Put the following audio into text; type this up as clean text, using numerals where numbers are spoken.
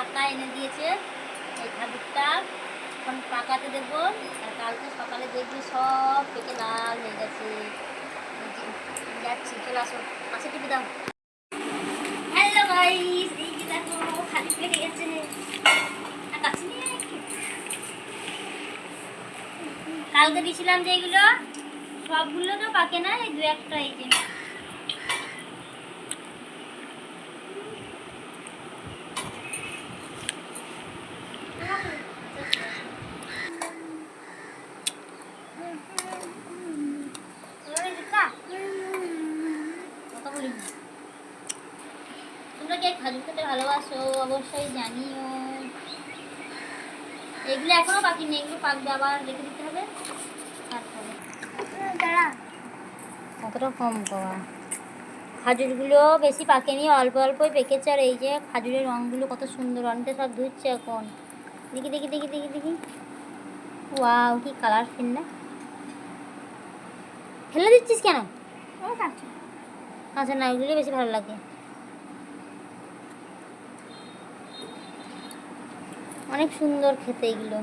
কাকা এনে দিয়েছে এই খাজুরটা, এখন পাকাতে দেবো। আর কালকে সকালে দেখবি সব পেকে লাল হয়ে গেছে। যাচ্ছি, চলে আসো, পাশে টিপে দাও। হ্যালো গাইস, এই যে দেখো খাজুর পেকে গেছে। কাছে নিয়ে আয় একটু। কালকে দিয়েছিলাম যেগুলো সবগুলো তো পাকে না, এই দু একটা এই যে। তোমরা কে খাজুর খেতে ভালোবাসো অবশ্যই জানিও। এগুলো এখনো পাকিনি, এগুলো পাকবে, আবার রেখে দিতে হবে। কতটা কম পাওয়া খাজুরগুলো বেশি পাকেনি, অল্প অল্পই পেকেছে। আর এই যে খাজুরের রঙগুলো কত সুন্দর, রঙটা সব ধুচ্ছে এখন। দেখি দেখি দেখি দেখি দেখি, ওয়াও কি কালারফুল না। ফেলে দিচ্ছিস কেন? আচ্ছা না, ওইগুলো বেশি ভালো লাগে। অনেক সুন্দর খেতে এগুলো।